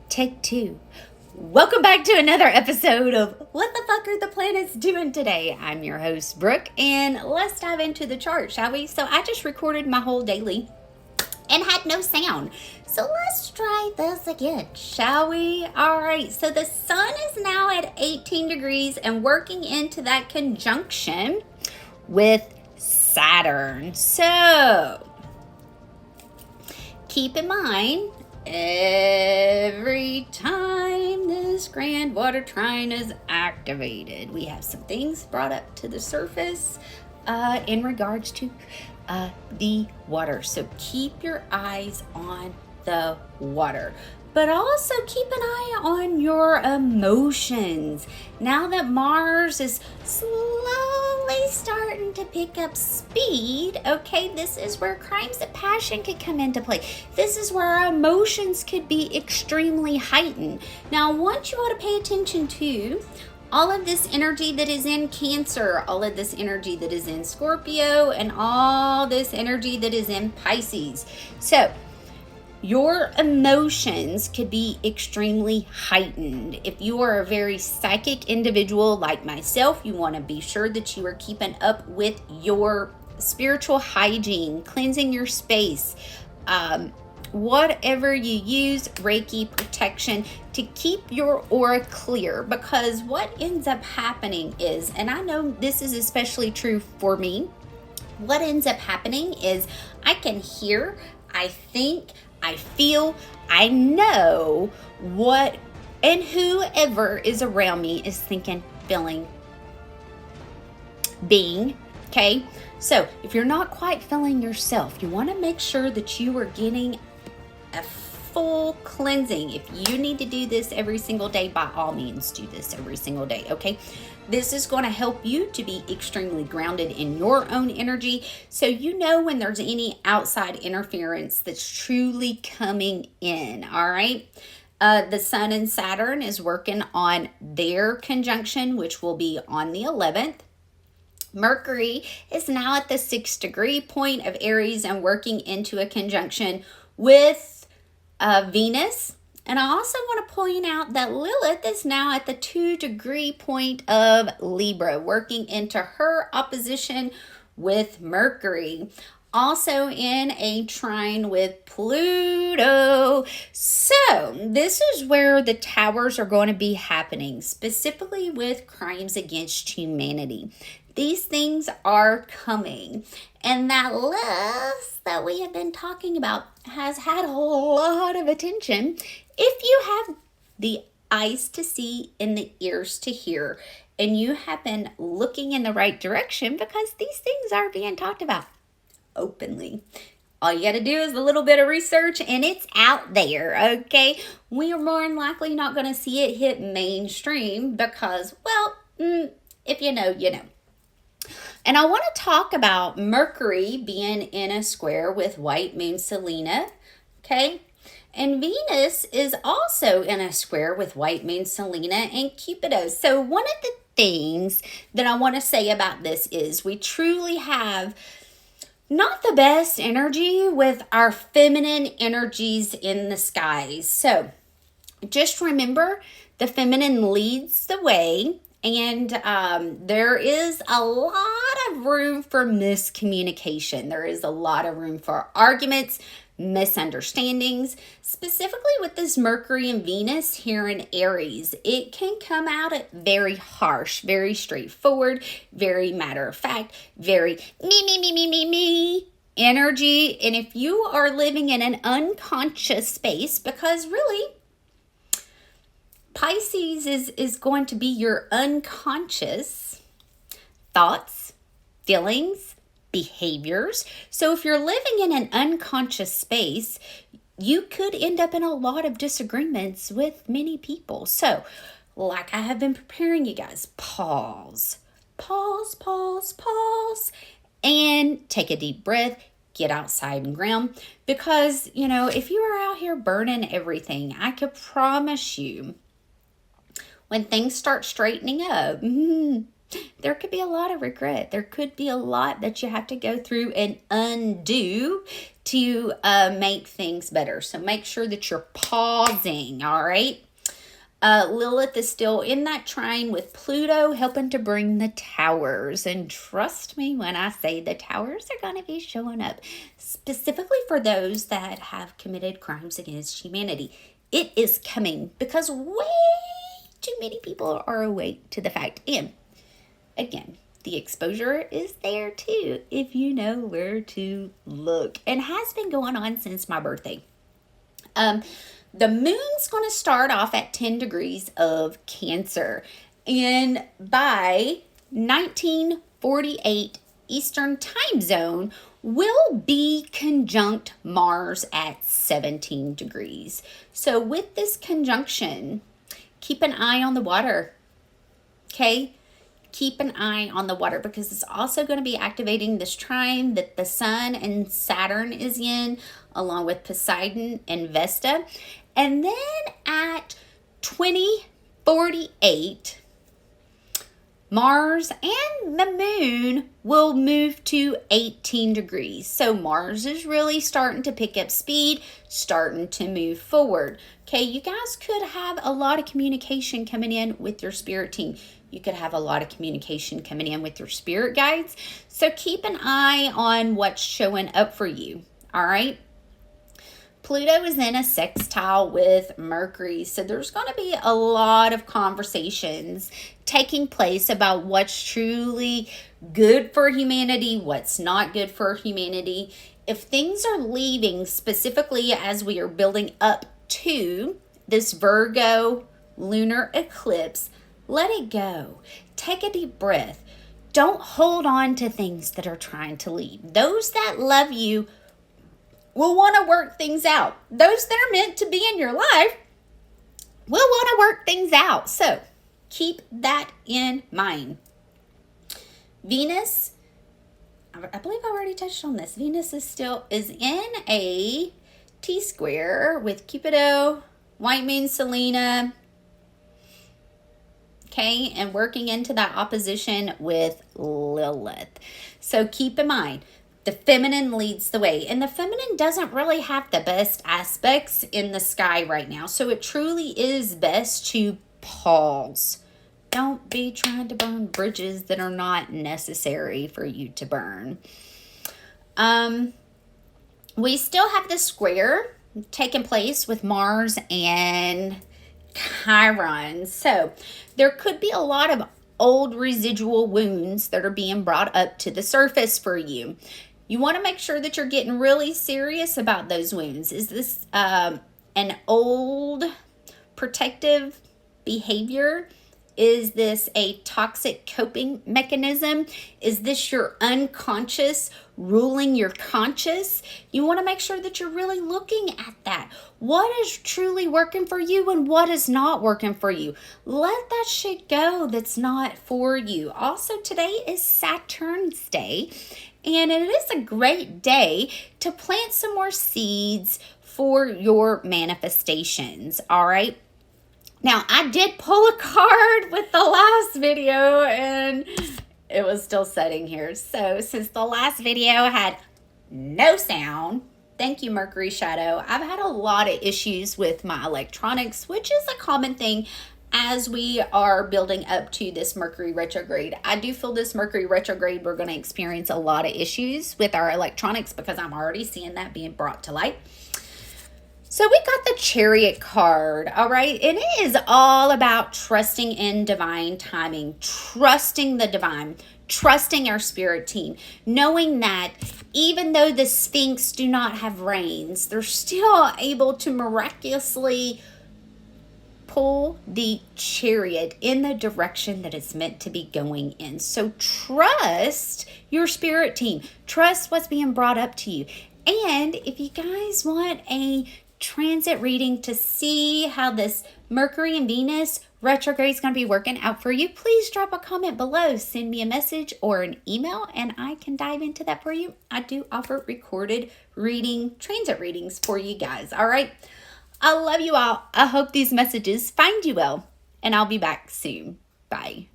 Take two. Welcome back to another episode of What the Fuck Are the Planets Doing Today? I'm your host, Brooke, and let's dive into the chart, shall we? So I just recorded my whole daily and had no sound. So let's try this again, shall we? All right, so the sun is now at 18 degrees and working into that conjunction with Saturn. So keep in mind, every time this grand water trine is activated, we have some things brought up to the surface in regards to the water. So keep your eyes on the water, but also keep an eye on your emotions. Now that Mars is slowly starting to pick up speed, okay, this is where crimes of passion could come into play. This is where our emotions could be extremely heightened. Now, I want you all to pay attention to all of this energy that is in Cancer, all of this energy that is in Scorpio, and all this energy that is in Pisces. So your emotions could be extremely heightened. If you are a very psychic individual like myself, you want to be sure that you are keeping up with your spiritual hygiene, cleansing your space, whatever you use, Reiki protection, to keep your aura clear. Because what ends up happening is, and I know this is especially true for me, what ends up happening is I can hear, I think, I feel, I know what, and whoever is around me is thinking, feeling, being, okay? So if you're not quite feeling yourself, you want to make sure that you are getting a full cleansing. If you need to do this every single day, by all means, do this every single day, okay? This is going to help you to be extremely grounded in your own energy, so you know when there's any outside interference that's truly coming in, all right? The Sun and Saturn is working on their conjunction, which will be on the 11th. Mercury is now at the 6th degree point of Aries and working into a conjunction with Venus. And I also want to point out that Lilith is now at the 2 degree point of Libra, working into her opposition with Mercury. Also in a trine with Pluto. So this is where the towers are going to be happening, specifically with crimes against humanity. These things are coming. And that list that we have been talking about has had a lot of attention. If you have the eyes to see and the ears to hear, and you have been looking in the right direction, because these things are being talked about openly. All you got to do is a little bit of research and it's out there, okay? We are more than likely not going to see it hit mainstream because, well, if you know, you know. And I want to talk about Mercury being in a square with White Moon Selena, okay? And Venus is also in a square with White Moon Selena and Cupido. So one of the things that I want to say about this is we truly have not the best energy with our feminine energies in the skies. So just remember, the feminine leads the way. And there is a lot of room for miscommunication. There is a lot of room for arguments, misunderstandings, specifically with this Mercury and Venus here in Aries. It can come out at very harsh, very straightforward, very matter of fact, very me energy. And if you are living in an unconscious space, because really, Pisces is going to be your unconscious thoughts, feelings, behaviors. So if you're living in an unconscious space, you could end up in a lot of disagreements with many people. So, like I have been preparing you guys, pause, and take a deep breath. Get outside and ground. Because, you know, if you are out here burning everything, I could promise you, when things start straightening up, there could be a lot of regret. There could be a lot that you have to go through and undo to make things better. So make sure that you're pausing, all right? Lilith is still in that trine with Pluto, helping to bring the towers. And trust me when I say the towers are going to be showing up, specifically for those that have committed crimes against humanity. It is coming because way too many people are awake to the fact. And again, the exposure is there too, if you know where to look, and has been going on since my birthday. The moon's going to start off at 10 degrees of Cancer, and by 1948 Eastern time zone will be conjunct Mars at 17 degrees. So with this conjunction, keep an eye on the water, okay? Keep an eye on the water, because it's also going to be activating this trine that the Sun and Saturn is in, along with Poseidon and Vesta. And then at 2048, Mars and the moon will move to 18 degrees. So Mars is really starting to pick up speed, starting to move forward. Okay, you guys could have a lot of communication coming in with your spirit team. You could have a lot of communication coming in with your spirit guides. So keep an eye on what's showing up for you. All right. Pluto is in a sextile with Mercury. So there's going to be a lot of conversations taking place about what's truly good for humanity, what's not good for humanity. If things are leaving, specifically as we are building up to this Virgo lunar eclipse, let it go. Take a deep breath. Don't hold on to things that are trying to leave. Those that love you will want to work things out. Those that are meant to be in your life will want to work things out. So keep that in mind. Venus, I believe I already touched on this. Venus is in a T-square with Cupido, White Moon, Selena, okay, and working into that opposition with Lilith. So keep in mind, the feminine leads the way, and the feminine doesn't really have the best aspects in the sky right now. So it truly is best to pause. Don't be trying to burn bridges that are not necessary for you to burn. We still have the square taking place with Mars and Chiron. So there could be a lot of old residual wounds that are being brought up to the surface for you. You want to make sure that you're getting really serious about those wounds. Is this an old protective behavior? Is this a toxic coping mechanism? Is this your unconscious ruling your conscious? You want to make sure that you're really looking at that. What is truly working for you and what is not working for you? Let that shit go that's not for you. Also, today is Saturn's Day, and it is a great day to plant some more seeds for your manifestations, all right? Now, I did pull a card with the last video, and it was still sitting here. So, since the last video had no sound, thank you, Mercury Shadow. I've had a lot of issues with my electronics, which is a common thing as we are building up to this Mercury retrograde. I do feel this Mercury retrograde, we're going to experience a lot of issues with our electronics because I'm already seeing that being brought to light. So we got the Chariot card, all right? And it is all about trusting in divine timing, trusting the divine, trusting our spirit team, knowing that even though the Sphinx do not have reins, they're still able to miraculously pull the chariot in the direction that it's meant to be going in. So trust your spirit team. Trust what's being brought up to you. And if you guys want a transit reading to see how this Mercury and Venus retrograde is going to be working out for you, please drop a comment below. Send me a message or an email and I can dive into that for you. I do offer recorded transit readings for you guys. All right. I love you all. I hope these messages find you well, and I'll be back soon. Bye.